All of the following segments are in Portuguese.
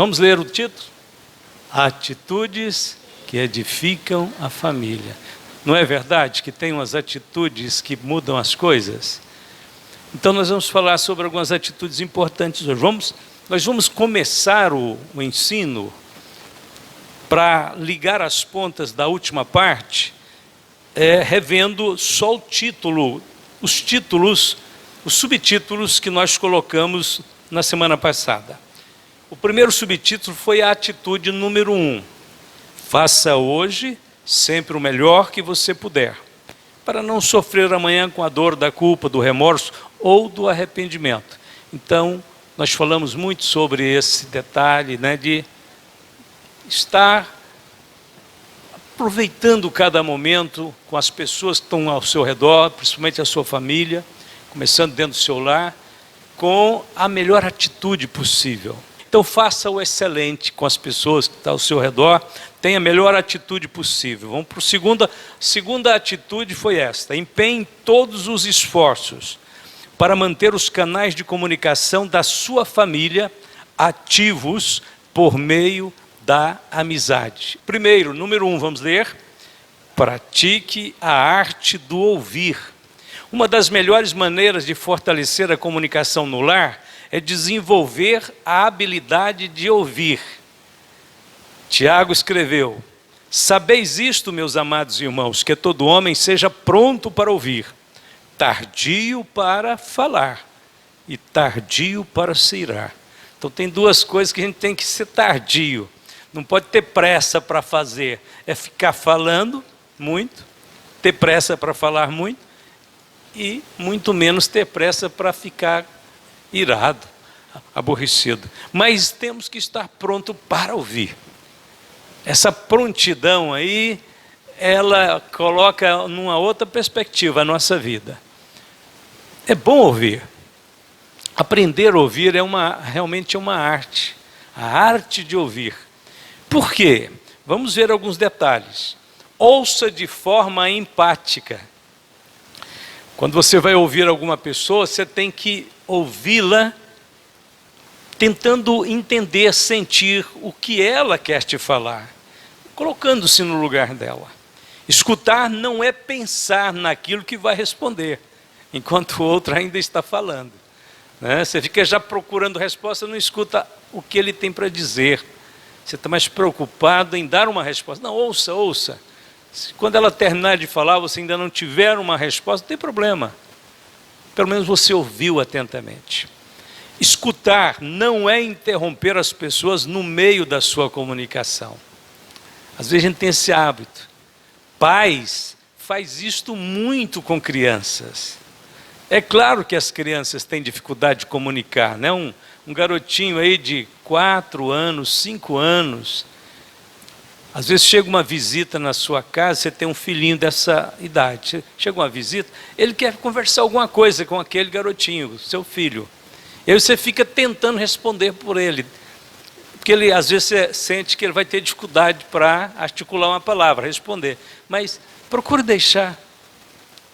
Vamos ler o título? Atitudes que edificam a família. Não é verdade que tem umas atitudes que mudam as coisas? Então nós vamos falar sobre algumas atitudes importantes hoje. Nós vamos começar o ensino para ligar as pontas da última parte, revendo só o título, os subtítulos que nós colocamos na semana passada. O primeiro subtítulo foi a atitude número 1. Faça hoje sempre o melhor que você puder, para não sofrer amanhã com a dor da culpa, do remorso ou do arrependimento. Então, nós falamos muito sobre esse detalhe, de estar aproveitando cada momento com as pessoas que estão ao seu redor, principalmente a sua família, começando dentro do seu lar, com a melhor atitude possível. Então faça o excelente com as pessoas que estão ao seu redor, tenha a melhor atitude possível. Vamos para a segunda atitude foi esta: empenhe todos os esforços para manter os canais de comunicação da sua família ativos por meio da amizade. Primeiro, número 1, vamos ler. Pratique a arte do ouvir. Uma das melhores maneiras de fortalecer a comunicação no lar é desenvolver a habilidade de ouvir. Tiago escreveu: sabeis isto, meus amados irmãos, que todo homem seja pronto para ouvir, tardio para falar e tardio para se irar. Então tem duas coisas que a gente tem que ser tardio. Não pode ter pressa para fazer, é ficar falando muito, ter pressa para falar muito, e muito menos ter pressa para ficar irado, aborrecido. Mas temos que estar pronto para ouvir. Essa prontidão aí, ela coloca numa outra perspectiva a nossa vida. É bom ouvir. Aprender a ouvir realmente é uma arte. A arte de ouvir. Por quê? Vamos ver alguns detalhes. Ouça de forma empática. Quando você vai ouvir alguma pessoa, você tem que ouvi-la tentando entender, sentir o que ela quer te falar, colocando-se no lugar dela. Escutar não é pensar naquilo que vai responder, enquanto o outro ainda está falando. Você fica já procurando resposta, não escuta o que ele tem para dizer. Você está mais preocupado em dar uma resposta. Não, ouça. Quando ela terminar de falar, você ainda não tiver uma resposta, não tem problema. Pelo menos você ouviu atentamente. Escutar não é interromper as pessoas no meio da sua comunicação. Às vezes a gente tem esse hábito. Pais faz isto muito com crianças. É claro que as crianças têm dificuldade de comunicar, Um garotinho aí de 4 anos, 5 anos, às vezes chega uma visita na sua casa, você tem um filhinho dessa idade, chega uma visita, ele quer conversar alguma coisa com aquele garotinho, seu filho. E aí você fica tentando responder por ele, porque ele, às vezes você sente que ele vai ter dificuldade para articular uma palavra, responder. Mas procure deixar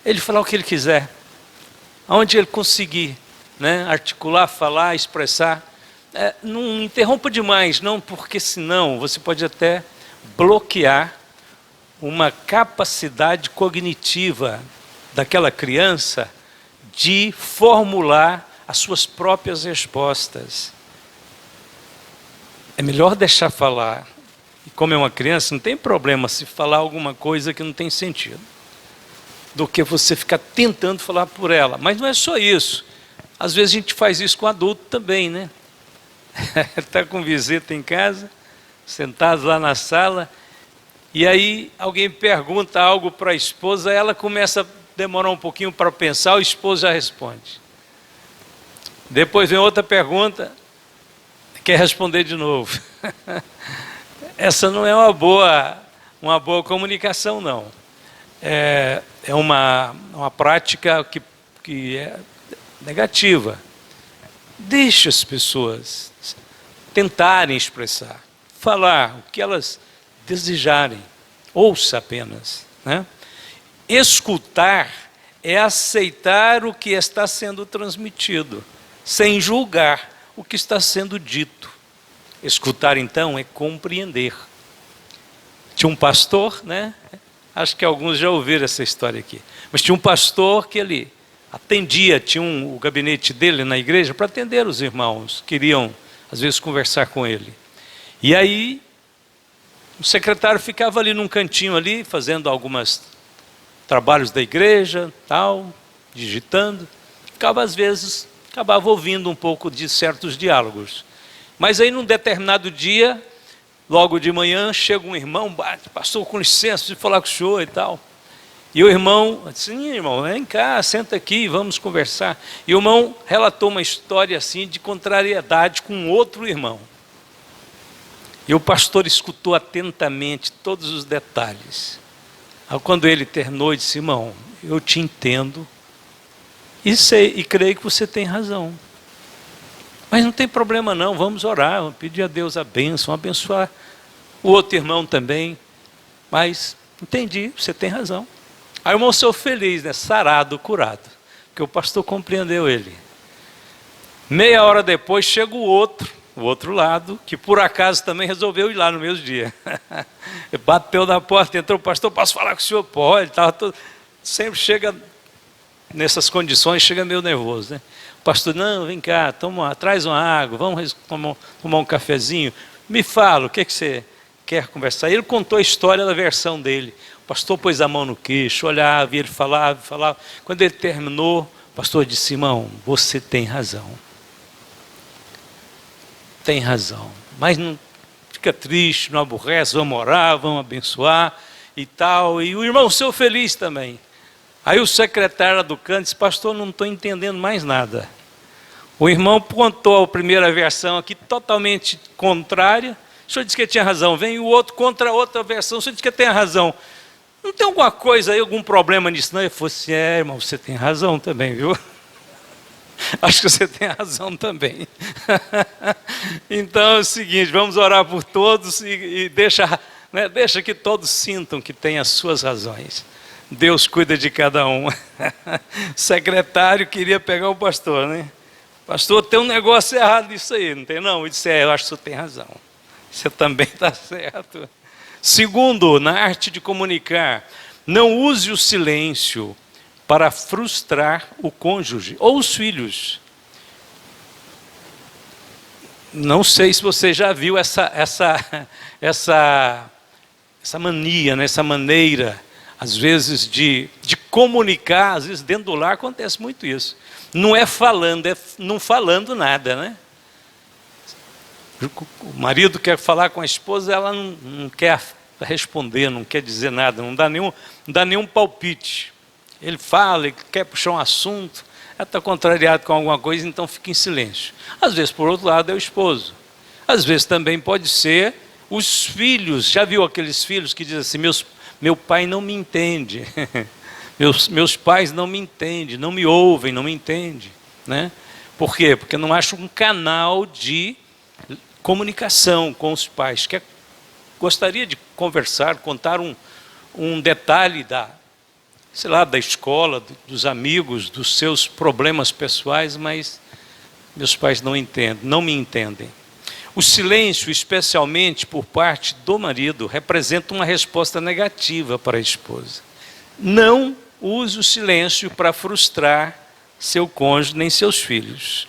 ele falar o que ele quiser, aonde ele conseguir, articular, falar, expressar. Não interrompa demais, não, porque senão você pode até bloquear uma capacidade cognitiva daquela criança de formular as suas próprias respostas. É melhor deixar falar. E como é uma criança, não tem problema se falar alguma coisa que não tem sentido, do que você ficar tentando falar por ela. Mas não é só isso. Às vezes a gente faz isso com adulto também, Está com visita em casa, sentado lá na sala, e aí alguém pergunta algo para a esposa, ela começa a demorar um pouquinho para pensar, o esposo já responde. Depois vem outra pergunta, quer responder de novo. Essa não é uma boa comunicação, não. É uma prática que é negativa. Deixe as pessoas tentarem expressar, falar o que elas desejarem. Ouça apenas. Escutar é aceitar o que está sendo transmitido, sem julgar o que está sendo dito. Escutar, então, é compreender. Tinha um pastor, né? Acho que alguns já ouviram essa história aqui. Mas tinha um pastor que ele atendia, tinha o gabinete dele na igreja para atender os irmãos. Queriam, às vezes, conversar com ele. E aí, o secretário ficava ali num cantinho ali, fazendo alguns trabalhos da igreja, tal, digitando. Ficava, às vezes, acabava ouvindo um pouco de certos diálogos. Mas aí, num determinado dia, logo de manhã, chega um irmão, bate, pastor, com licença, preciso falar com o senhor e tal. E o irmão, sim, irmão, vem cá, senta aqui, vamos conversar. E o irmão relatou uma história assim de contrariedade com outro irmão. E o pastor escutou atentamente todos os detalhes. Aí, quando ele terminou, disse: irmão, eu te entendo e sei e creio que você tem razão. Mas não tem problema não, vamos orar, vamos pedir a Deus a bênção, abençoar o outro irmão também. Mas entendi, você tem razão. Aí o irmão saiu feliz, né? Sarado, curado, porque o pastor compreendeu ele. Meia hora depois chega o outro lado, que por acaso também resolveu ir lá no mesmo dia. Bateu na porta, entrou o pastor: posso falar com o senhor? Pode. Sempre chega nessas condições, chega meio nervoso, né? O pastor: não, vem cá, traz uma água, vamos tomar um cafezinho. Me fala, o que você quer conversar? Ele contou a história da versão dele. O pastor pôs a mão no queixo, olhava, e ele falava. Quando ele terminou, o pastor disse: irmão, você tem razão. Tem razão. Mas não fica triste, não aborrece, vamos orar, vamos abençoar e tal. E o irmão saiu feliz também. Aí o secretário do canto disse: pastor, não estou entendendo mais nada. O irmão contou a primeira versão aqui, totalmente contrária. O senhor disse que tinha razão. Vem o outro contra a outra versão. O senhor disse que tem razão. Não tem alguma coisa aí, algum problema nisso? Não, ele falou assim: irmão, você tem razão também, viu? Acho que você tem razão também. Então é o seguinte, vamos orar por todos e deixa que todos sintam que têm as suas razões. Deus cuida de cada um. O secretário queria pegar o pastor, né? Pastor, tem um negócio errado nisso aí, não tem não? Ele disse: eu acho que você tem razão. Você também está certo. Segundo, na arte de comunicar, não use o silêncio para frustrar o cônjuge ou os filhos. Não sei se você já viu essa mania, né? Essa maneira, às vezes, de comunicar. Às vezes dentro do lar acontece muito isso. Não é falando, é não falando nada, né? O marido quer falar com a esposa, ela não quer responder, não quer dizer nada, não dá nenhum palpite. Ele fala, ele quer puxar um assunto, ela está contrariado com alguma coisa, então fica em silêncio. Às vezes, por outro lado, é o esposo. Às vezes também pode ser os filhos. Já viu aqueles filhos que dizem assim: meu pai não me entende, meus pais não me entendem, não me ouvem, não me entendem, né? Por quê? Porque não acham um canal de comunicação com os pais. Gostaria de conversar, contar um detalhe da escola, dos amigos, dos seus problemas pessoais, mas meus pais não me entendem. O silêncio, especialmente por parte do marido, representa uma resposta negativa para a esposa. Não use o silêncio para frustrar seu cônjuge nem seus filhos.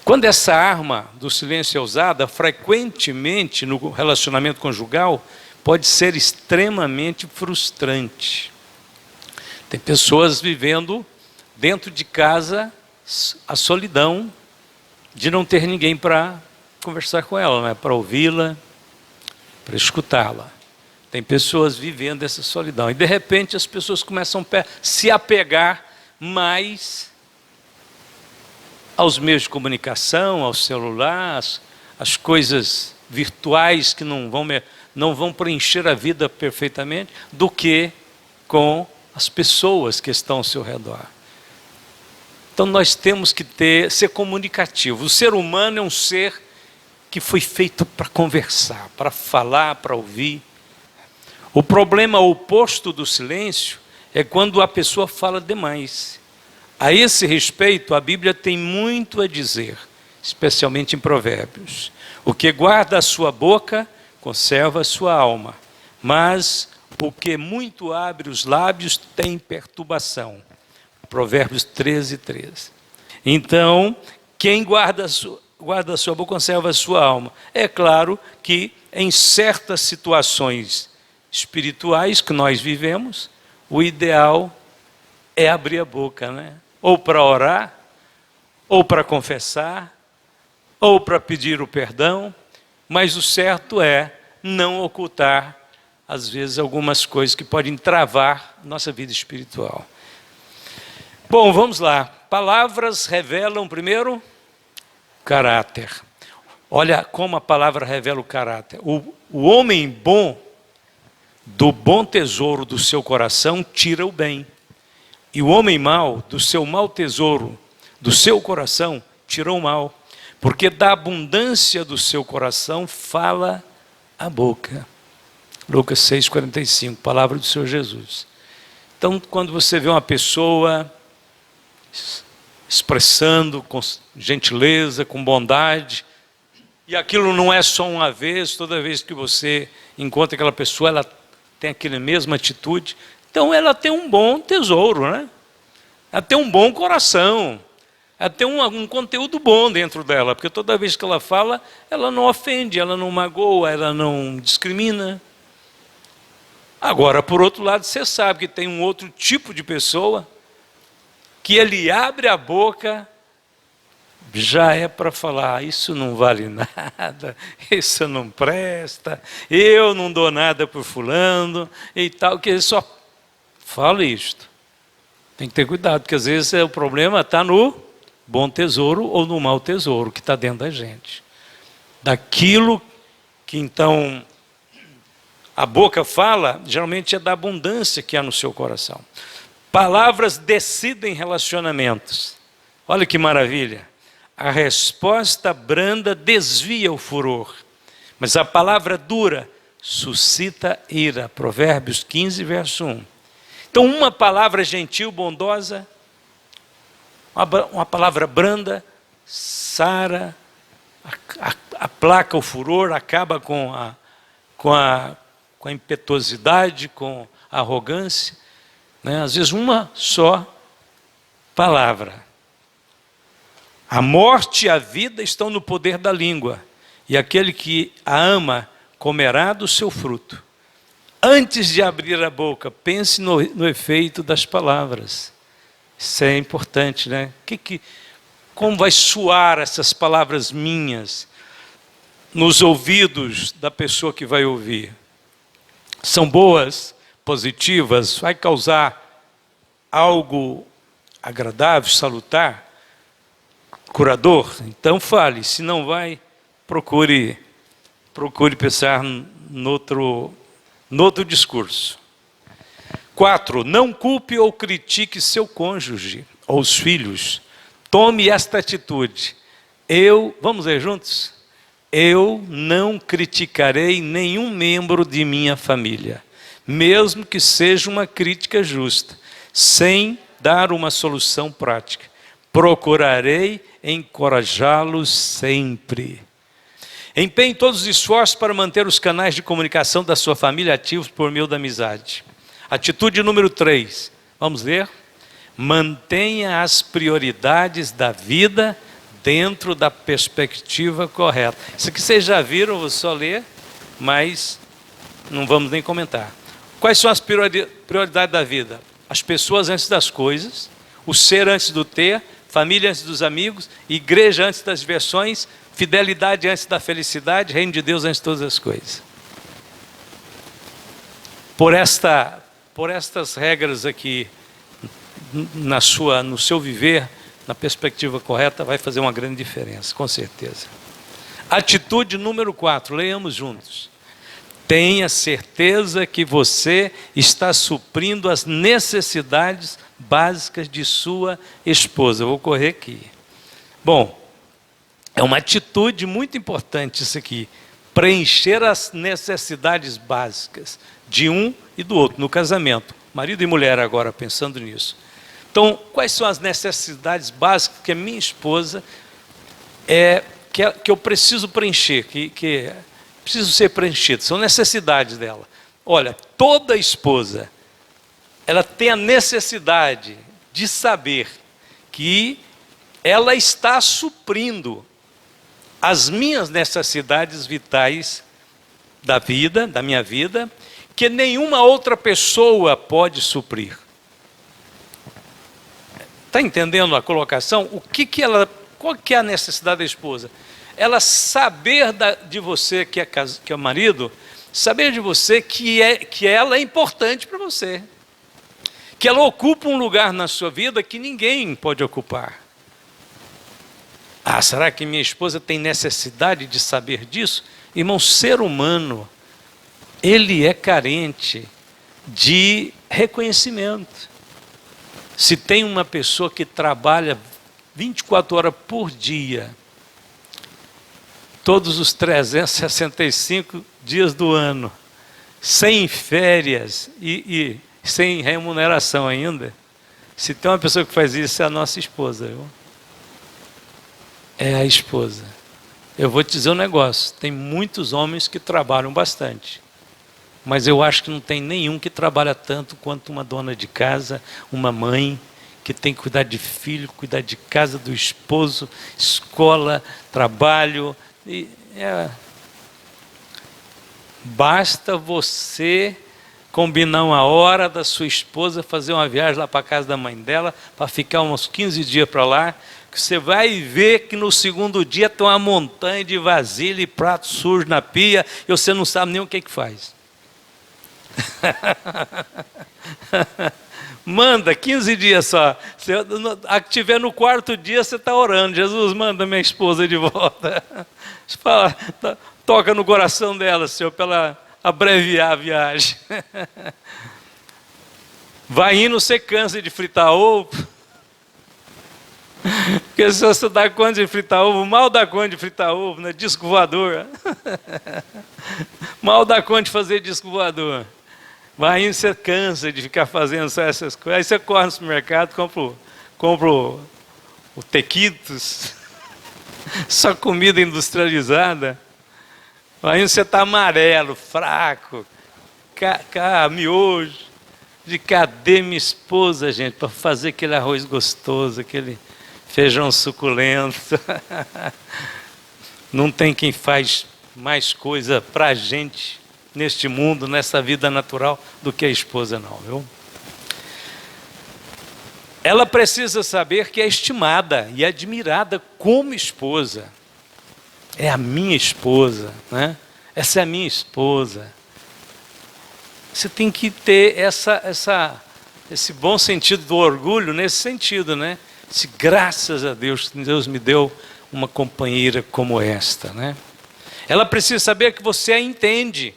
Quando essa arma do silêncio é usada, frequentemente no relacionamento conjugal, pode ser extremamente frustrante. Tem pessoas vivendo dentro de casa a solidão de não ter ninguém para conversar com ela, né? Para ouvi-la, para escutá-la. Tem pessoas vivendo essa solidão. E de repente as pessoas começam a se apegar mais aos meios de comunicação, ao celular, às coisas virtuais que não vão preencher a vida perfeitamente, do que com as pessoas que estão ao seu redor. Então nós temos que ser comunicativo. O ser humano é um ser que foi feito para conversar, para falar, para ouvir. O problema oposto do silêncio é quando a pessoa fala demais. A esse respeito, a Bíblia tem muito a dizer, especialmente em Provérbios. O que guarda a sua boca, conserva a sua alma. Mas o que muito abre os lábios tem perturbação. Provérbios 13, 13. Então, quem guarda a sua boca, conserva a sua alma. É claro que em certas situações espirituais que nós vivemos, o ideal é abrir a boca, né? Ou para orar, ou para confessar, ou para pedir o perdão, mas o certo é não ocultar, às vezes, algumas coisas que podem travar nossa vida espiritual. Bom, vamos lá. Palavras revelam, primeiro, caráter. Olha como a palavra revela o caráter. O homem bom, do bom tesouro do seu coração, tira o bem. E o homem mau, do seu mau tesouro, do seu coração, tira o mal. Porque da abundância do seu coração fala a boca. Lucas 6,45, palavra do Senhor Jesus. Então, quando você vê uma pessoa expressando com gentileza, com bondade, e aquilo não é só uma vez, toda vez que você encontra aquela pessoa, ela tem aquela mesma atitude, então ela tem um bom tesouro, né? Ela tem um bom coração, ela tem um conteúdo bom dentro dela, porque toda vez que ela fala, ela não ofende, ela não magoa, ela não discrimina. Agora, por outro lado, você sabe que tem um outro tipo de pessoa que ele abre a boca, já é para falar, isso não vale nada, isso não presta, eu não dou nada por fulano e tal, que ele só fala isto. Tem que ter cuidado, porque às vezes o problema está no bom tesouro ou no mau tesouro que está dentro da gente. Daquilo que então a boca fala, geralmente é da abundância que há no seu coração. Palavras decidem relacionamentos. Olha que maravilha. A resposta branda desvia o furor, mas a palavra dura suscita ira. Provérbios 15, verso 1. Então, uma palavra gentil, bondosa, uma palavra branda, sara, aplaca o furor, acaba com a impetuosidade, com a arrogância. Né? Às vezes uma só palavra. A morte e a vida estão no poder da língua, e aquele que a ama comerá do seu fruto. Antes de abrir a boca, pense no efeito das palavras. Isso é importante, né? Como vai soar essas palavras minhas nos ouvidos da pessoa que vai ouvir? São boas, positivas, vai causar algo agradável, salutar, curador? Então fale, se não vai, procure pensar no outro discurso. 4, não culpe ou critique seu cônjuge ou os filhos. Tome esta atitude. Vamos ler juntos? Eu não criticarei nenhum membro de minha família, mesmo que seja uma crítica justa, sem dar uma solução prática. Procurarei encorajá-los sempre. Empenhe todos os esforços para manter os canais de comunicação da sua família ativos por meio da amizade. Atitude número 3. Vamos ler? Mantenha as prioridades da vida dentro da perspectiva correta. Isso aqui vocês já viram, vou só ler, mas não vamos nem comentar. Quais são as prioridades da vida? As pessoas antes das coisas, o ser antes do ter, família antes dos amigos, igreja antes das diversões, fidelidade antes da felicidade, reino de Deus antes de todas as coisas. Por estas regras aqui, no seu viver, na perspectiva correta, vai fazer uma grande diferença, com certeza. Atitude número 4, leiamos juntos. Tenha certeza que você está suprindo as necessidades básicas de sua esposa. Eu vou correr aqui. Bom, é uma atitude muito importante isso aqui. Preencher as necessidades básicas de um e do outro, no casamento. Marido e mulher agora, pensando nisso. Então, quais são as necessidades básicas que a minha esposa que eu preciso preencher, que preciso ser preenchido, são necessidades dela. Olha, toda esposa, ela tem a necessidade de saber que ela está suprindo as minhas necessidades vitais da vida, da minha vida, que nenhuma outra pessoa pode suprir. Está entendendo a colocação? Qual que é a necessidade da esposa? Ela saber de você que é marido, saber de você que ela é importante para você, que ela ocupa um lugar na sua vida que ninguém pode ocupar. Será que minha esposa tem necessidade de saber disso? Irmão, ser humano, ele é carente de reconhecimento. Se tem uma pessoa que trabalha 24 horas por dia, todos os 365 dias do ano, sem férias e sem remuneração ainda, se tem uma pessoa que faz isso, é a nossa esposa, viu? É a esposa. Eu vou te dizer um negócio, tem muitos homens que trabalham bastante, mas eu acho que não tem nenhum que trabalha tanto quanto uma dona de casa, uma mãe, que tem que cuidar de filho, cuidar de casa, do esposo, escola, trabalho. Basta você combinar uma hora da sua esposa, fazer uma viagem lá para a casa da mãe dela, para ficar uns 15 dias para lá, que você vai ver que no segundo dia tem uma montanha de vasilha e prato sujo na pia, e você não sabe nem o que faz. Manda 15 dias só. Se estiver no quarto dia, você está orando. Jesus, manda minha esposa de volta. Fala, toca no coração dela, Senhor, para ela abreviar a viagem. Vai indo, você cansa de fritar ovo. Porque se você dá conta de fritar ovo, mal dá conta de fritar ovo, né? Disco voador. Mal dá conta de fazer disco voador. Vai indo, você cansa de ficar fazendo só essas coisas. Aí você corre no supermercado, compra o tequitos, só comida industrializada. Vai indo, você está amarelo, fraco, miojo. De cadê minha esposa, gente, para fazer aquele arroz gostoso, aquele feijão suculento? Não tem quem faz mais coisa para a gente neste mundo, nessa vida natural, do que a esposa não, viu? Ela precisa saber que é estimada e admirada como esposa. É a minha esposa, né? Essa é a minha esposa. Você tem que ter esse bom sentido do orgulho nesse sentido, né? Graças a Deus, Deus me deu uma companheira como esta, né? Ela precisa saber que você a entende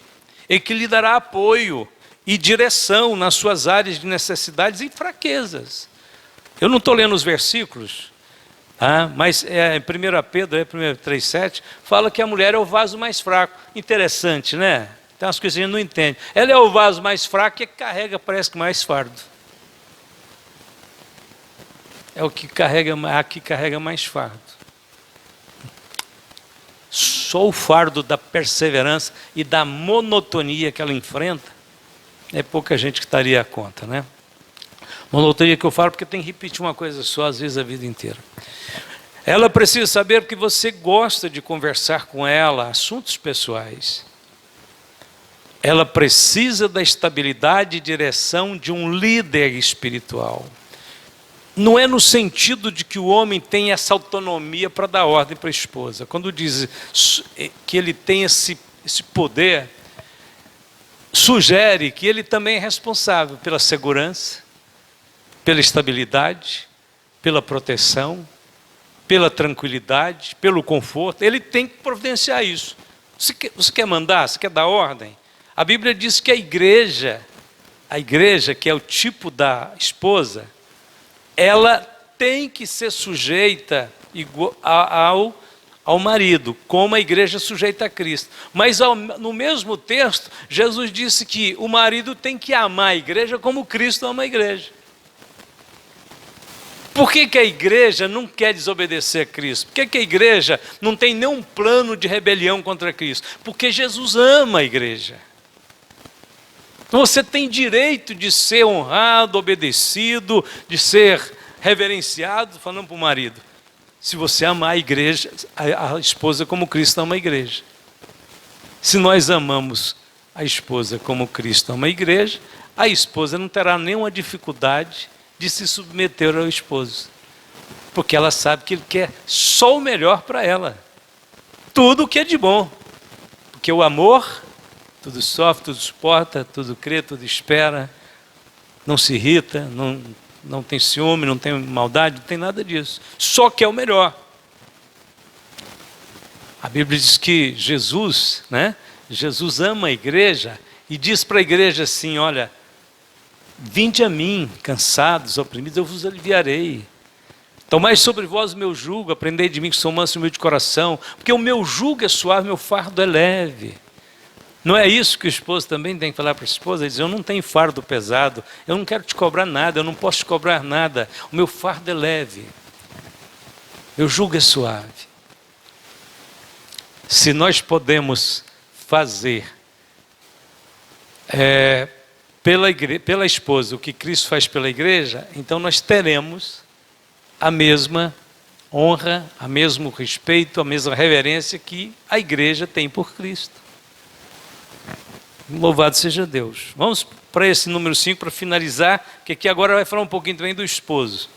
e que lhe dará apoio e direção nas suas áreas de necessidades e fraquezas. Eu não estou lendo os versículos, mas em 1 Pedro, 3,7, fala que a mulher é o vaso mais fraco. Interessante, né? Tem umas coisas que a gente não entende. Ela é o vaso mais fraco e carrega, parece que mais fardo. É o que carrega mais fardo. Só o fardo da perseverança e da monotonia que ela enfrenta, é pouca gente que estaria a conta, né? Monotonia que eu falo porque tem que repetir uma coisa só, às vezes a vida inteira. Ela precisa saber que você gosta de conversar com ela, assuntos pessoais. Ela precisa da estabilidade e direção de um líder espiritual. Não é no sentido de que o homem tem essa autonomia para dar ordem para a esposa. Quando diz que ele tem esse poder, sugere que ele também é responsável pela segurança, pela estabilidade, pela proteção, pela tranquilidade, pelo conforto. Ele tem que providenciar isso. Você quer mandar? Você quer dar ordem? A Bíblia diz que a igreja, que é o tipo da esposa, ela tem que ser sujeita ao marido, como a igreja é sujeita a Cristo. Mas no mesmo texto, Jesus disse que o marido tem que amar a igreja como Cristo ama a igreja. Por que a igreja não quer desobedecer a Cristo? Por que a igreja não tem nenhum plano de rebelião contra Cristo? Porque Jesus ama a igreja. Você tem direito de ser honrado, obedecido, de ser reverenciado, falando para o marido. Se você amar a igreja, a esposa como Cristo ama a igreja. Se nós amamos a esposa como Cristo ama a igreja, a esposa não terá nenhuma dificuldade de se submeter ao esposo. Porque ela sabe que ele quer só o melhor para ela. Tudo o que é de bom. Porque o amor, tudo sofre, tudo suporta, tudo crê, tudo espera, não se irrita, não tem ciúme, não tem maldade, não tem nada disso. Só quer o melhor. A Bíblia diz que Jesus, né? Jesus ama a igreja e diz para a igreja assim, olha, vinde a mim, cansados, oprimidos, eu vos aliviarei. Tomai sobre vós o meu jugo, aprendei de mim que sou manso e humilde de coração, porque o meu jugo é suave, meu fardo é leve. Não é isso que o esposo também tem que falar para a esposa? Ele diz, eu não tenho fardo pesado, eu não quero te cobrar nada, eu não posso te cobrar nada, o meu fardo é leve, meu jugo é suave. Se nós podemos fazer pela esposa o que Cristo faz pela igreja, então nós teremos a mesma honra, o mesmo respeito, a mesma reverência que a igreja tem por Cristo. Louvado seja Deus. Vamos para esse número 5 para finalizar, que aqui agora vai falar um pouquinho também do esposo.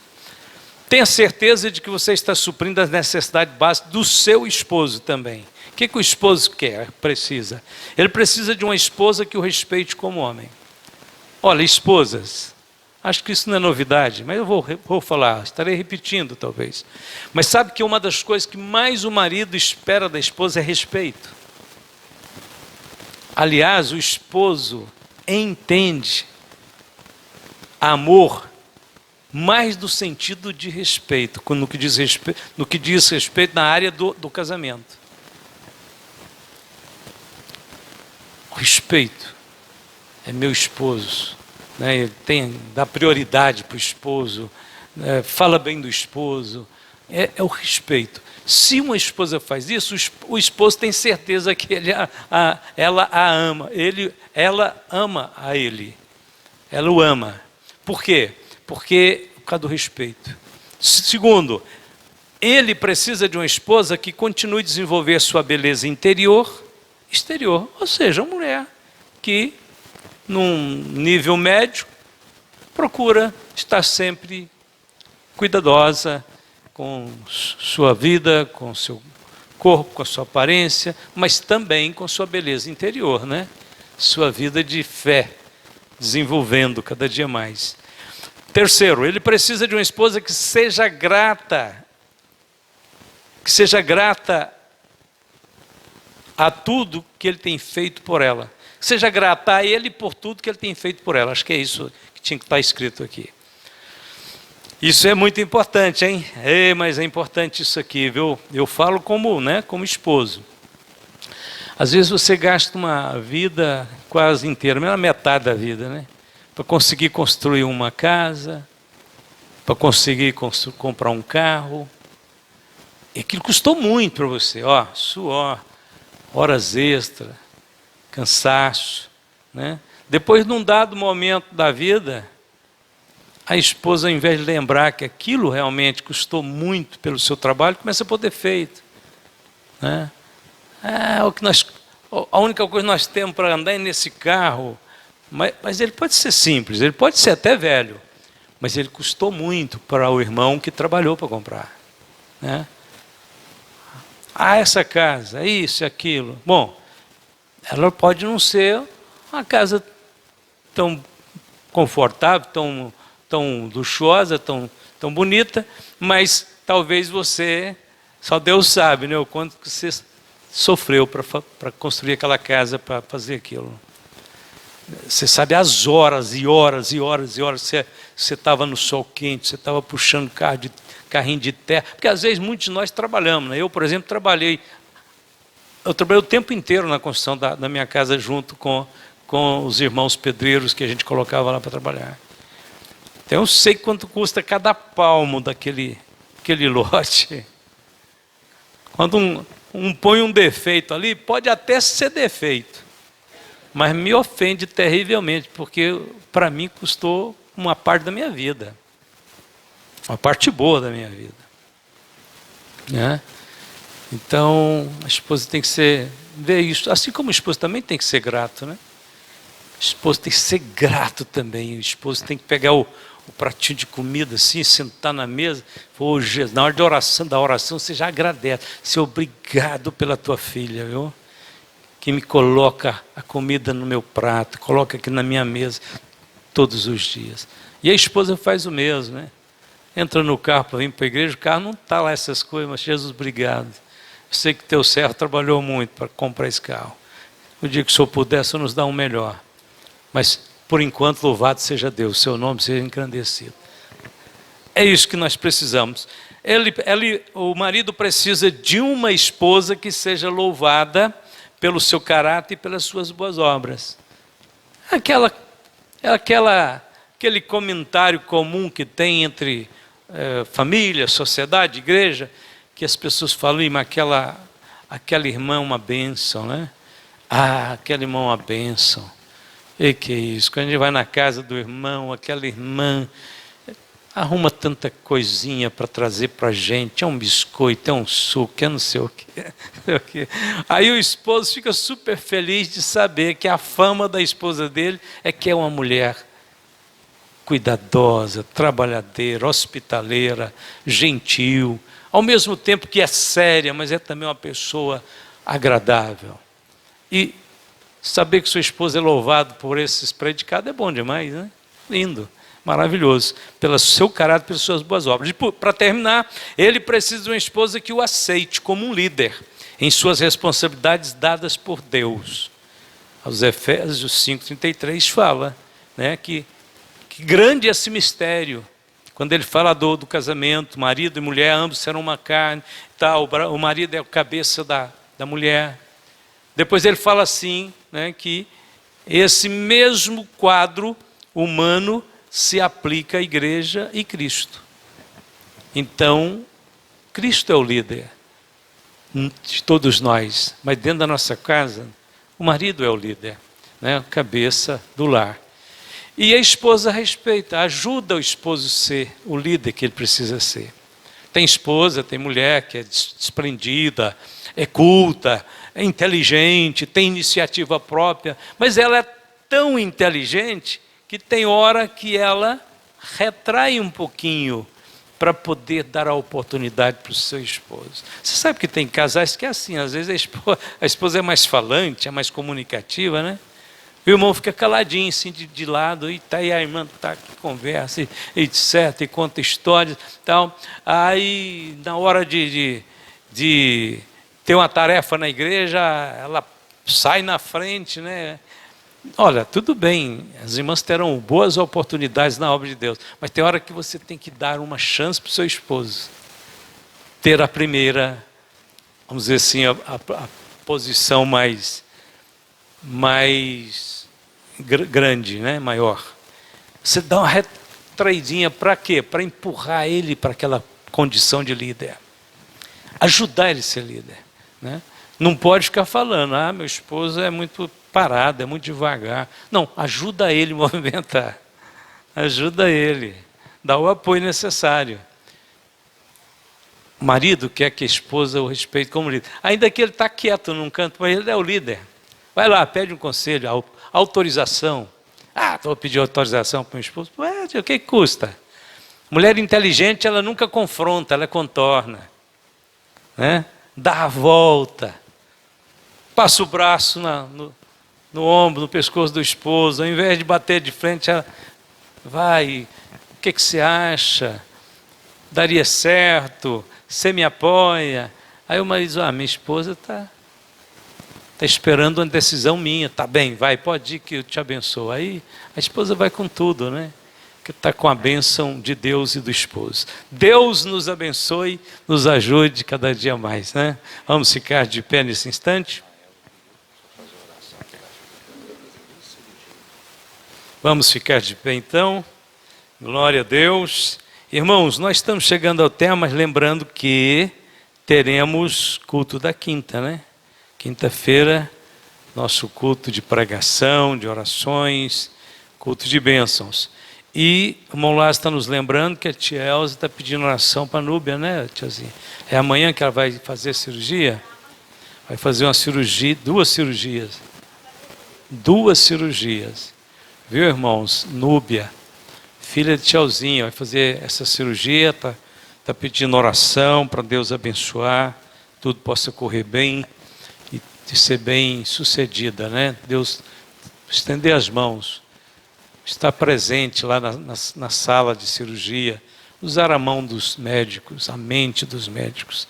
Tenha certeza de que você está suprindo as necessidades básicas do seu esposo também. O que o esposo quer, precisa? Ele precisa de uma esposa que o respeite como homem. Olha, esposas, acho que isso não é novidade, mas eu vou falar, estarei repetindo talvez. Mas sabe que uma das coisas que mais o marido espera da esposa é respeito. Aliás, o esposo entende amor mais do sentido de respeito, no que diz respeito na área do casamento. O respeito é meu esposo, né? Ele dá prioridade para o esposo, fala bem do esposo, é o respeito. Se uma esposa faz isso, o esposo tem certeza que ela a ama, ela ama a ele, ela o ama. Por quê? Porque por causa do respeito. Segundo, ele precisa de uma esposa que continue a desenvolver sua beleza interior, exterior, ou seja, uma mulher que num nível médio procura estar sempre cuidadosa com sua vida, com seu corpo, com a sua aparência, mas também com sua beleza interior, né? Sua vida de fé, desenvolvendo cada dia mais. Terceiro, ele precisa de uma esposa que seja grata a tudo que ele tem feito por ela. Seja grata a ele por tudo que ele tem feito por ela. Acho que é isso que tinha que estar escrito aqui. Isso é muito importante, hein? Mas é importante isso aqui, viu? Eu falo como esposo. Às vezes você gasta uma vida quase inteira, mesmo a metade da vida, né? Para conseguir construir uma casa, para conseguir comprar um carro. E aquilo custou muito para você, suor, horas extras, cansaço, né? Depois, num dado momento da vida, a esposa, ao invés de lembrar que aquilo realmente custou muito pelo seu trabalho, começa a poder feito, né? A única coisa que nós temos para andar é nesse carro, mas ele pode ser simples, ele pode ser até velho, mas ele custou muito para o irmão que trabalhou para comprar, né? Essa casa, isso e aquilo. Bom, ela pode não ser uma casa tão confortável, tão luxuosa, tão bonita, mas talvez você, só Deus sabe, né, o quanto que você sofreu para construir aquela casa, para fazer aquilo. Você sabe as horas e horas e horas e horas você estava no sol quente, você estava puxando carrinho de terra, porque às vezes muitos de nós trabalhamos, né? Eu, por exemplo, trabalhei o tempo inteiro na construção da minha casa junto com os irmãos pedreiros que a gente colocava lá para trabalhar. Então eu sei quanto custa cada palmo daquele lote. Quando põe um defeito ali, pode até ser defeito, mas me ofende terrivelmente, porque para mim custou uma parte da minha vida, uma parte boa da minha vida, né? Então a esposa tem que ver isso, assim como o esposo também tem que ser grato, né? O esposo tem que ser grato também. O esposo tem que pegar o pratinho de comida assim, sentar na mesa. Oh, Jesus, na hora da oração, você já agradece. Senhor, obrigado pela tua filha, viu? Que me coloca a comida no meu prato, coloca aqui na minha mesa todos os dias. E a esposa faz o mesmo, né? Entra no carro para vir para a igreja, o carro não está lá essas coisas, mas Jesus, obrigado. Eu sei que teu servo trabalhou muito para comprar esse carro. No dia que o Senhor puder, o Senhor nos dá um melhor. Mas, por enquanto, louvado seja Deus, seu nome seja engrandecido. É isso que nós precisamos. O marido precisa de uma esposa que seja louvada pelo seu caráter e pelas suas boas obras. Aquele comentário comum que tem entre família, sociedade, igreja, que as pessoas falam, mas aquela irmã é uma bênção, né? Ah, aquele irmão é uma bênção. E que é isso? Quando a gente vai na casa do irmão, aquela irmã arruma tanta coisinha para trazer para a gente, é um biscoito, é um suco, é não sei o quê. Aí o esposo fica super feliz de saber que a fama da esposa dele é que é uma mulher cuidadosa, trabalhadeira, hospitaleira, gentil, ao mesmo tempo que é séria, mas é também uma pessoa agradável. E saber que sua esposa é louvada por esses predicados é bom demais, né? Lindo, maravilhoso, pelo seu caráter, pelas suas boas obras. E para terminar, ele precisa de uma esposa que o aceite como um líder em suas responsabilidades dadas por Deus. Aos Efésios 5,33 fala, né, que grande é esse mistério. Quando ele fala do casamento, marido e mulher, ambos serão uma carne, tal, o marido é a cabeça da mulher. Depois ele fala assim, né, que esse mesmo quadro humano se aplica à igreja e Cristo. Então, Cristo é o líder de todos nós, mas dentro da nossa casa, o marido é o líder, né, a cabeça do lar. E a esposa respeita, ajuda o esposo a ser o líder que ele precisa ser. Tem esposa, tem mulher que é desprendida, é culta, é inteligente, tem iniciativa própria, mas ela é tão inteligente que tem hora que ela retrai um pouquinho para poder dar a oportunidade para o seu esposo. Você sabe que tem casais que é assim, às vezes a esposa é mais falante, é mais comunicativa, né? O irmão fica caladinho, assim, de lado, e tá aí a irmã tá que conversa, e etc, e conta histórias, tal. Aí, na hora de ter uma tarefa na igreja, ela sai na frente, né? Olha, tudo bem, as irmãs terão boas oportunidades na obra de Deus, mas tem hora que você tem que dar uma chance para o seu esposo ter a primeira, vamos dizer assim, a posição mais grande, né? Maior. Você dá uma retraidinha para quê? Para empurrar ele para aquela condição de líder. Ajudar ele a ser líder, né? Não pode ficar falando, meu esposo é muito parado, é muito devagar. Não, ajuda ele a movimentar. Ajuda ele. Dá o apoio necessário. O marido quer que a esposa o respeite como líder. Ainda que ele está quieto num canto, mas ele é o líder. Vai lá, pede um conselho, autorização. Vou pedir autorização para o meu esposo. O que custa? Mulher inteligente, ela nunca confronta, ela contorna, né? Dá a volta. Passa o braço no ombro, no pescoço do esposo. Ao invés de bater de frente, ela vai. O que você acha? Daria certo? Você me apoia? Aí o marido diz, minha esposa está esperando uma decisão minha. Tá bem, vai, pode ir que eu te abençoo. Aí a esposa vai com tudo, né? Que está com a bênção de Deus e do esposo. Deus nos abençoe, nos ajude cada dia mais, né? Vamos ficar de pé nesse instante? Vamos ficar de pé então. Glória a Deus. Irmãos, nós estamos chegando ao tema, mas lembrando que teremos culto da quinta, né? Quinta-feira, nosso culto de pregação, de orações, culto de bênçãos. E o irmão Lázaro está nos lembrando que a tia Elza está pedindo oração para a Núbia, né, tiazinha? É amanhã que ela vai fazer a cirurgia? Vai fazer uma cirurgia, duas cirurgias. Viu, irmãos? Núbia, filha de Tiazinha, vai fazer essa cirurgia, tá pedindo oração para Deus abençoar, tudo possa correr bem e ser bem sucedida, né? Deus estender as mãos, estar presente lá na sala de cirurgia, usar a mão dos médicos, a mente dos médicos.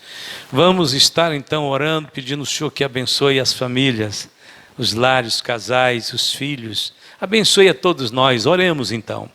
Vamos estar então orando, pedindo ao Senhor que abençoe as famílias, os lares, os casais, os filhos. Abençoe a todos nós. Oremos então.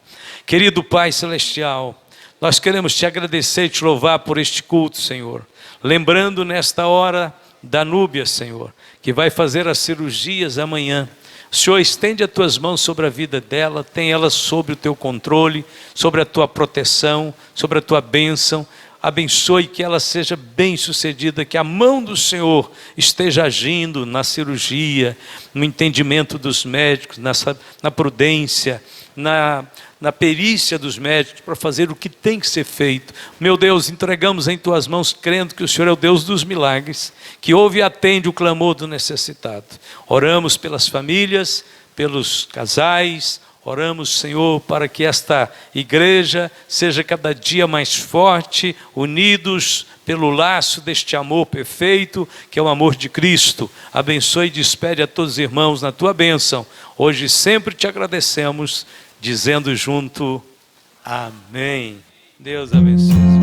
Querido Pai Celestial, nós queremos te agradecer e te louvar por este culto, Senhor. Lembrando nesta hora da Núbia, Senhor, que vai fazer as cirurgias amanhã. Senhor, estende as tuas mãos sobre a vida dela, tem ela sob o teu controle, sobre a tua proteção, sobre a tua bênção. Abençoe que ela seja bem sucedida, que a mão do Senhor esteja agindo na cirurgia, no entendimento dos médicos, na prudência, na perícia dos médicos para fazer o que tem que ser feito. Meu Deus, entregamos em tuas mãos, crendo que o Senhor é o Deus dos milagres, que ouve e atende o clamor do necessitado. Oramos pelas famílias, pelos casais. Oramos, Senhor, para que esta igreja seja cada dia mais forte, unidos pelo laço deste amor perfeito, que é o amor de Cristo. Abençoe e despede a todos os irmãos na tua bênção. Hoje sempre te agradecemos, dizendo junto, amém. Deus abençoe.